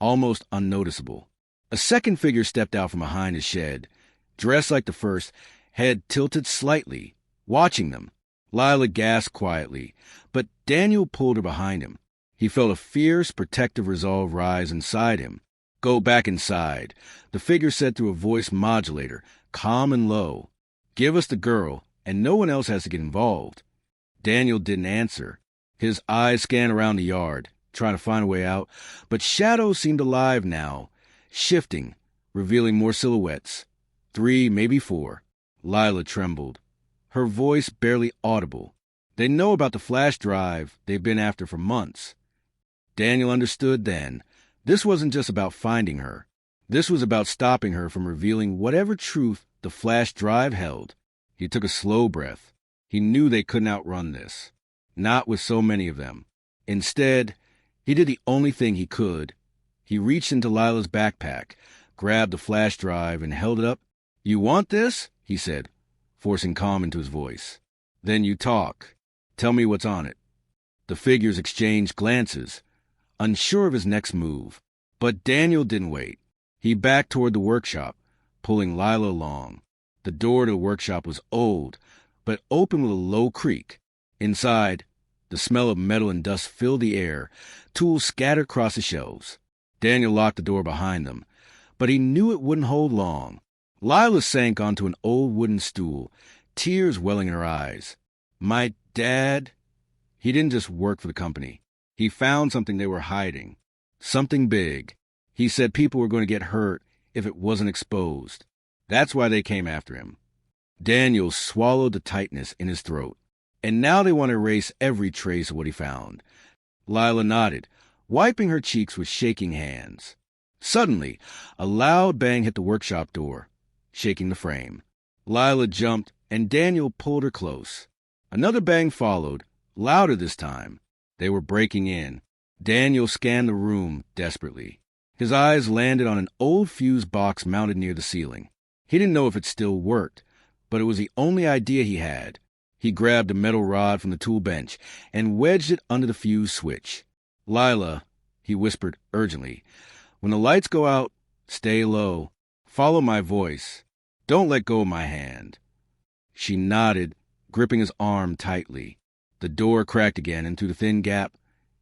almost unnoticeable. A second figure stepped out from behind his shed, dressed like the first, head tilted slightly, watching them. Lila gasped quietly, but Daniel pulled her behind him. He felt a fierce, protective resolve rise inside him. "Go back inside," the figure said through a voice modulator, calm and low. "Give us the girl, and no one else has to get involved." Daniel didn't answer. His eyes scanned around the yard, trying to find a way out, but shadows seemed alive now, shifting, revealing more silhouettes. 3, maybe 4. Lila trembled, her voice barely audible. They know about the flash drive they've been after for months. Daniel understood then. This wasn't just about finding her. This was about stopping her from revealing whatever truth the flash drive held. He took a slow breath. He knew they couldn't outrun this. Not with so many of them. Instead, he did the only thing he could. He reached into Lila's backpack, grabbed the flash drive, and held it up. "You want this?" he said, forcing calm into his voice. "Then you talk. Tell me what's on it." The figures exchanged glances, unsure of his next move. But Daniel didn't wait. He backed toward the workshop, pulling Lila along. The door to the workshop was old, but open with a low creak. Inside, the smell of metal and dust filled the air, tools scattered across the shelves. Daniel locked the door behind them, but he knew it wouldn't hold long. Lila sank onto an old wooden stool, tears welling in her eyes. "My dad," he didn't just work for the company. He found something they were hiding. Something big. He said people were going to get hurt if it wasn't exposed. That's why they came after him. Daniel swallowed the tightness in his throat. And now they want to erase every trace of what he found. Lila nodded, wiping her cheeks with shaking hands. Suddenly, a loud bang hit the workshop door, shaking the frame. Lila jumped, and Daniel pulled her close. Another bang followed, louder this time. They were breaking in. Daniel scanned the room desperately. His eyes landed on an old fuse box mounted near the ceiling. He didn't know if it still worked, but it was the only idea he had. He grabbed a metal rod from the tool bench and wedged it under the fuse switch. "Lila," he whispered urgently, "when the lights go out, stay low. Follow my voice. Don't let go of my hand." She nodded, gripping his arm tightly. The door cracked again, and through the thin gap,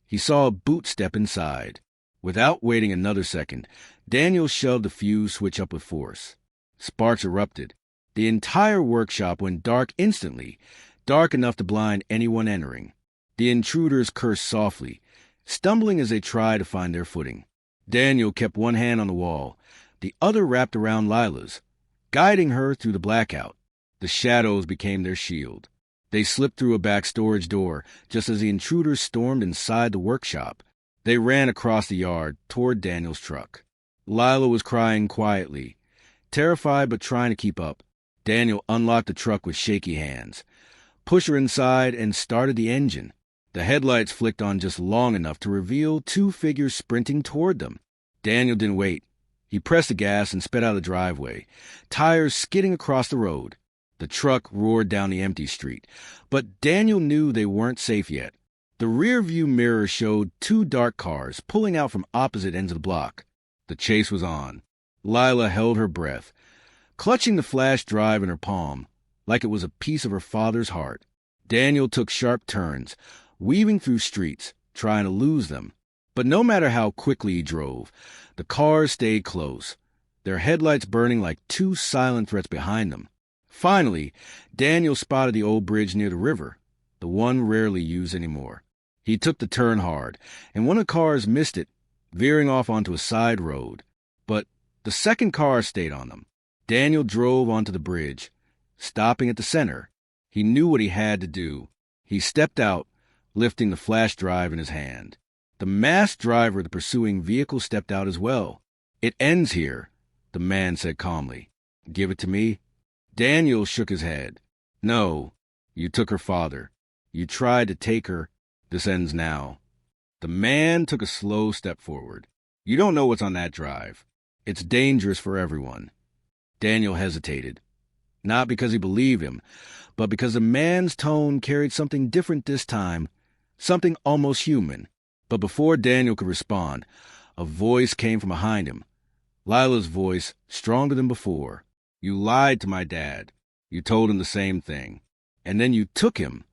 he saw a boot step inside. Without waiting another second, Daniel shoved the fuse switch up with force. Sparks erupted. The entire workshop went dark instantly, dark enough to blind anyone entering. The intruders cursed softly, stumbling as they tried to find their footing. Daniel kept one hand on the wall, the other wrapped around Lila's, guiding her through the blackout. The shadows became their shield. They slipped through a back storage door just as the intruders stormed inside the workshop. They ran across the yard toward Daniel's truck. Lila was crying quietly, terrified but trying to keep up. Daniel unlocked the truck with shaky hands, pushed her inside, and started the engine. The headlights flicked on just long enough to reveal 2 figures sprinting toward them. Daniel didn't wait. He pressed the gas and sped out of the driveway, tires skidding across the road. The truck roared down the empty street, but Daniel knew they weren't safe yet. The rear-view mirror showed 2 dark cars pulling out from opposite ends of the block. The chase was on. Lila held her breath, clutching the flash drive in her palm, like it was a piece of her father's heart. Daniel took sharp turns, weaving through streets, trying to lose them. But no matter how quickly he drove, the cars stayed close, their headlights burning like 2 silent threats behind them. Finally, Daniel spotted the old bridge near the river, the one rarely used anymore. He took the turn hard, and one of the cars missed it, veering off onto a side road. But the second car stayed on them. Daniel drove onto the bridge, stopping at the center. He knew what he had to do. He stepped out, lifting the flash drive in his hand. The masked driver of the pursuing vehicle stepped out as well. "It ends here," the man said calmly. "Give it to me." Daniel shook his head. "No, you took her father. You tried to take her. This ends now." The man took a slow step forward. "You don't know what's on that drive. It's dangerous for everyone." Daniel hesitated, not because he believed him, but because the man's tone carried something different this time, something almost human. But before Daniel could respond, a voice came from behind him. Lila's voice, stronger than before. "You lied to my dad. You told him the same thing. And then you took him."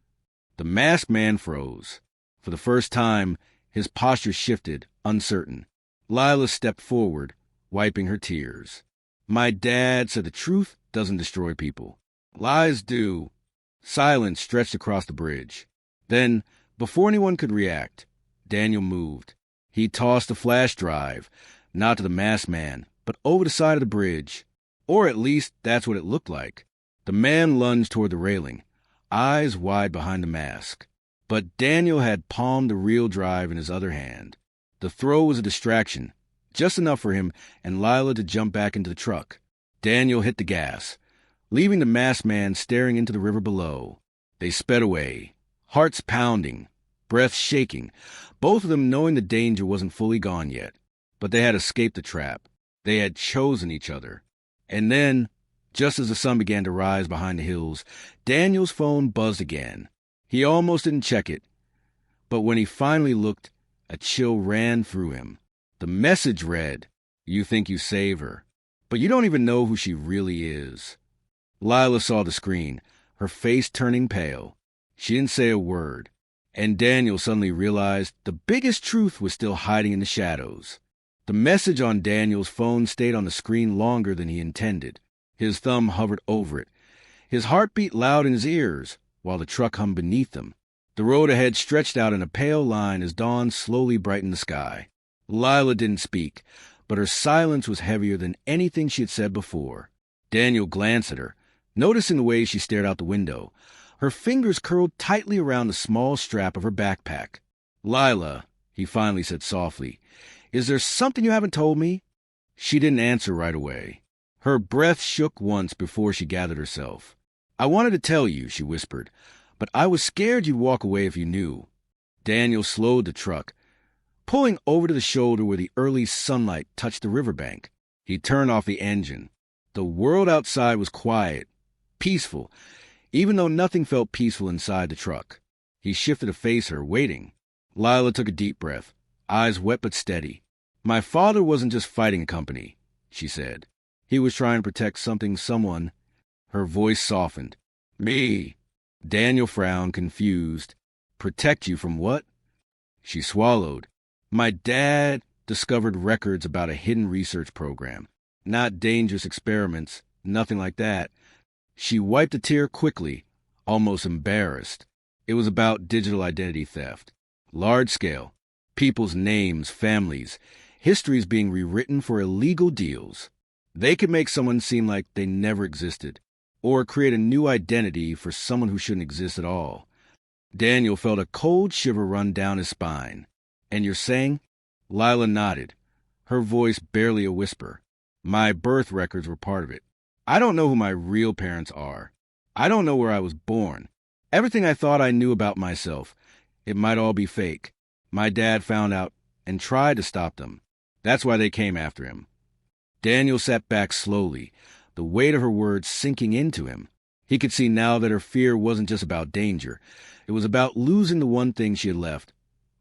The masked man froze. For the first time, his posture shifted, uncertain. Lila stepped forward, wiping her tears. "My dad said the truth doesn't destroy people. Lies do." Silence stretched across the bridge. Then, before anyone could react, Daniel moved. He tossed the flash drive, not to the masked man, but over the side of the bridge. Or at least that's what it looked like. The man lunged toward the railing, eyes wide behind the mask. But Daniel had palmed the real drive in his other hand. The throw was a distraction, just enough for him and Lila to jump back into the truck. Daniel hit the gas, leaving the masked man staring into the river below. They sped away, hearts pounding, breath shaking, both of them knowing the danger wasn't fully gone yet. But they had escaped the trap. They had chosen each other. And then, just as the sun began to rise behind the hills, Daniel's phone buzzed again. He almost didn't check it. But when he finally looked, a chill ran through him. The message read, "You think you save her, but you don't even know who she really is." Lila saw the screen, her face turning pale. She didn't say a word. And Daniel suddenly realized the biggest truth was still hiding in the shadows. The message on Daniel's phone stayed on the screen longer than he intended. His thumb hovered over it. His heart beat loud in his ears, while the truck hummed beneath them. The road ahead stretched out in a pale line as dawn slowly brightened the sky. Lila didn't speak, but her silence was heavier than anything she had said before. Daniel glanced at her, noticing the way she stared out the window. Her fingers curled tightly around the small strap of her backpack. "Lila," he finally said softly, "is there something you haven't told me?" She didn't answer right away. Her breath shook once before she gathered herself. "I wanted to tell you," she whispered, "but I was scared you'd walk away if you knew." Daniel slowed the truck, pulling over to the shoulder where the early sunlight touched the riverbank. He turned off the engine. The world outside was quiet, peaceful, even though nothing felt peaceful inside the truck. He shifted to face her, waiting. Lila took a deep breath, eyes wet but steady. "My father wasn't just fighting a company," she said. "He was trying to protect someone." Her voice softened. "Me." Daniel frowned, confused. "Protect you from what?" She swallowed. "My dad discovered records about a hidden research program. Not dangerous experiments, nothing like that." She wiped a tear quickly, almost embarrassed. It was about digital identity theft. Large scale. People's names, families, histories being rewritten for illegal deals. They could make someone seem like they never existed, or create a new identity for someone who shouldn't exist at all. Daniel felt a cold shiver run down his spine. "And you're saying?" Lila nodded, her voice barely a whisper. "My birth records were part of it. I don't know who my real parents are. I don't know where I was born. Everything I thought I knew about myself, it might all be fake. My dad found out and tried to stop them. That's why they came after him." Daniel sat back slowly, the weight of her words sinking into him. He could see now that her fear wasn't just about danger. It was about losing the one thing she had left,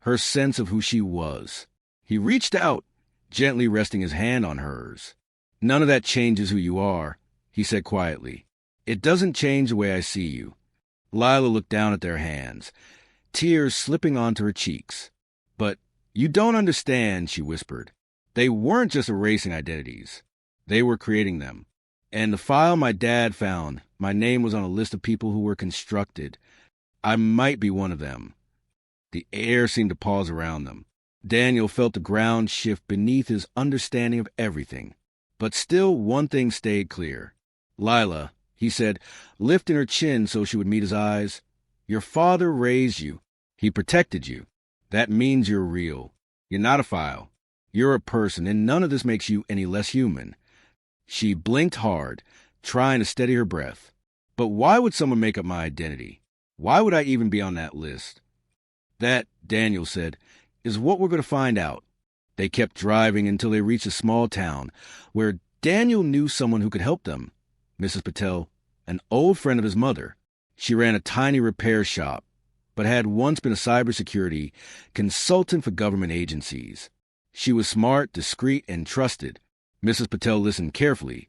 her sense of who she was. He reached out, gently resting his hand on hers. "None of that changes who you are," he said quietly. "It doesn't change the way I see you." Lila looked down at their hands, tears slipping onto her cheeks. "But you don't understand," she whispered. "They weren't just erasing identities. They were creating them. And the file my dad found, my name was on a list of people who were constructed. I might be one of them." The air seemed to pause around them. Daniel felt the ground shift beneath his understanding of everything. But still, one thing stayed clear. "Lila," he said, lifting her chin so she would meet his eyes, "your father raised you. He protected you. That means you're real. You're not a file. You're a person, and none of this makes you any less human." She blinked hard, trying to steady her breath. "But why would someone make up my identity? Why would I even be on that list?" "That," Daniel said, "is what we're going to find out." They kept driving until they reached a small town, where Daniel knew someone who could help them. Mrs. Patel, an old friend of his mother. She ran a tiny repair shop, but had once been a cybersecurity consultant for government agencies. She was smart, discreet, and trusted. Mrs. Patel listened carefully,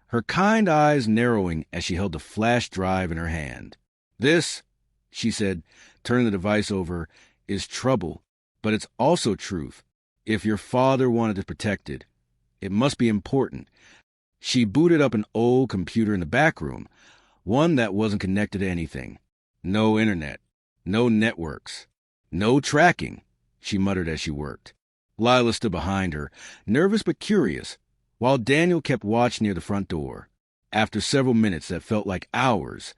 her kind eyes narrowing as she held the flash drive in her hand. "This," she said, turning the device over, "is trouble, but it's also truth. If your father wanted it protected, it must be important." She booted up an old computer in the back room, one that wasn't connected to anything. No internet, no networks, no tracking, she muttered as she worked. Lila stood behind her, nervous but curious, while Daniel kept watch near the front door. After several minutes that felt like hours,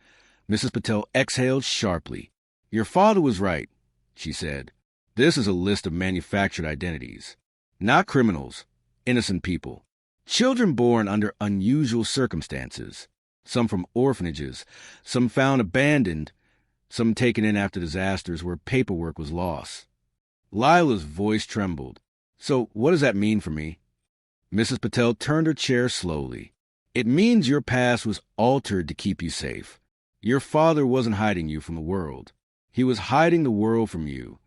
Mrs. Patel exhaled sharply. "Your father was right," she said. "This is a list of manufactured identities. Not criminals, innocent people. Children born under unusual circumstances. Some from orphanages, some found abandoned, some taken in after disasters where paperwork was lost." Lila's voice trembled. "So what does that mean for me?" Mrs. Patel turned her chair slowly. "It means your past was altered to keep you safe. Your father wasn't hiding you from the world. He was hiding the world from you."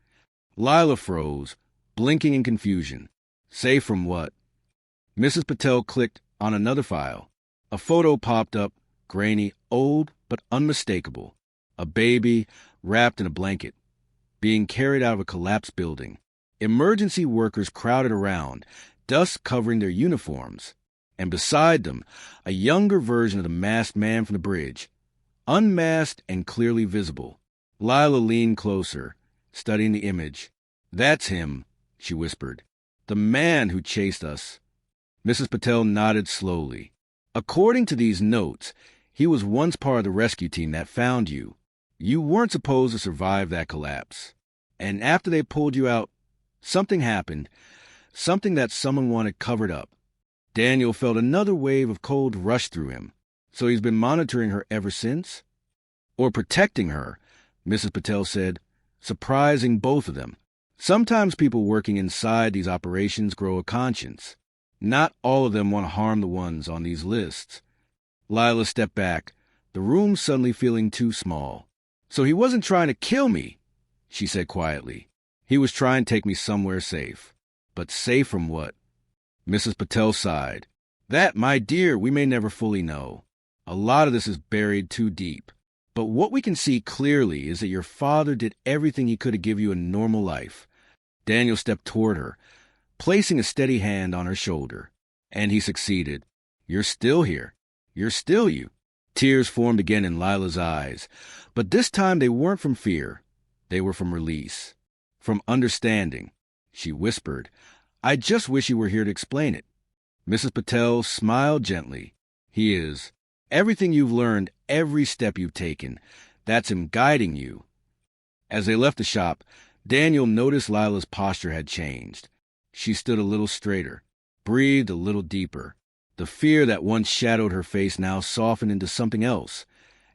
Lila froze, blinking in confusion. "Safe from what?" Mrs. Patel clicked on another file. A photo popped up, grainy, old, but unmistakable. A baby wrapped in a blanket, being carried out of a collapsed building. Emergency workers crowded around, dust covering their uniforms. And beside them, a younger version of the masked man from the bridge, unmasked and clearly visible. Lila leaned closer, studying the image. "That's him," she whispered. "The man who chased us." Mrs. Patel nodded slowly. "According to these notes, he was once part of the rescue team that found you. You weren't supposed to survive that collapse. And after they pulled you out, something happened, something that someone wanted covered up." Daniel felt another wave of cold rush through him. "So he's been monitoring her ever since?" "Or protecting her," Mrs. Patel said, surprising both of them. "Sometimes people working inside these operations grow a conscience. Not all of them want to harm the ones on these lists." Lila stepped back, the room suddenly feeling too small. "So he wasn't trying to kill me," she said quietly. "He was trying to take me somewhere safe." "But safe from what?" Mrs. Patel sighed. "That, my dear, we may never fully know. A lot of this is buried too deep. But what we can see clearly is that your father did everything he could to give you a normal life." Daniel stepped toward her, placing a steady hand on her shoulder. "And he succeeded. You're still here. You're still you." Tears formed again in Lila's eyes, but this time they weren't from fear. They were from release, from understanding. She whispered, "I just wish you were here to explain it." Mrs. Patel smiled gently. "He is. Everything you've learned, every step you've taken, that's him guiding you." As they left the shop, Daniel noticed Lila's posture had changed. She stood a little straighter, breathed a little deeper. The fear that once shadowed her face now softened into something else.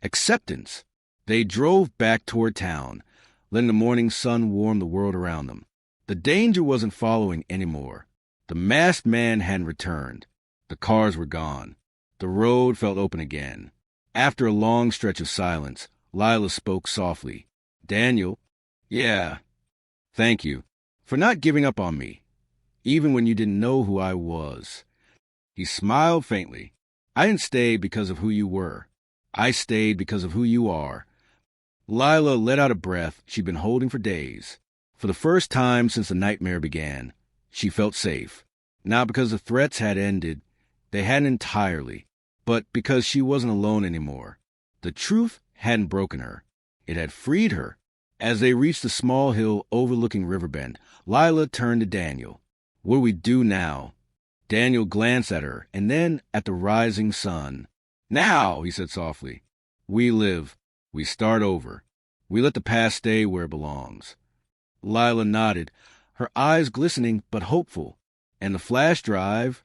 Acceptance. They drove back toward town, letting the morning sun warm the world around them. The danger wasn't following anymore. The masked man hadn't returned. The cars were gone. The road felt open again. After a long stretch of silence, Lila spoke softly. "Daniel." "Yeah. Thank you for not giving up on me, even when you didn't know who I was." He smiled faintly. "I didn't stay because of who you were. I stayed because of who you are." Lila let out a breath she'd been holding for days. For the first time since the nightmare began, she felt safe. Not because the threats had ended, they hadn't entirely, but because she wasn't alone anymore. The truth hadn't broken her. It had freed her. As they reached a small hill overlooking Riverbend, Lila turned to Daniel. What do we do now? Daniel glanced at her and then at the rising sun. Now, he said softly. We live. We start over. We let the past stay where it belongs. Lila nodded, her eyes glistening but hopeful. And the flash drive?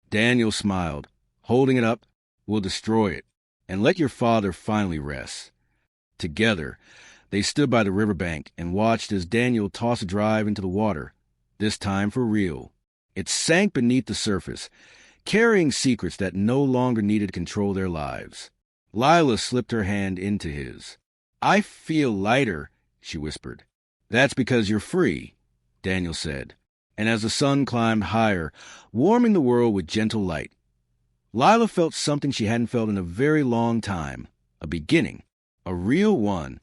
Daniel smiled, holding it up. We'll destroy it and let your father finally rest. Together, they stood by the riverbank and watched as Daniel tossed a drive into the water, this time for real. It sank beneath the surface, carrying secrets that no longer needed to control their lives. Lila slipped her hand into his. I feel lighter, she whispered. That's because you're free, Daniel said. And as the sun climbed higher, warming the world with gentle light, Lila felt something she hadn't felt in a very long time, a beginning, a real one,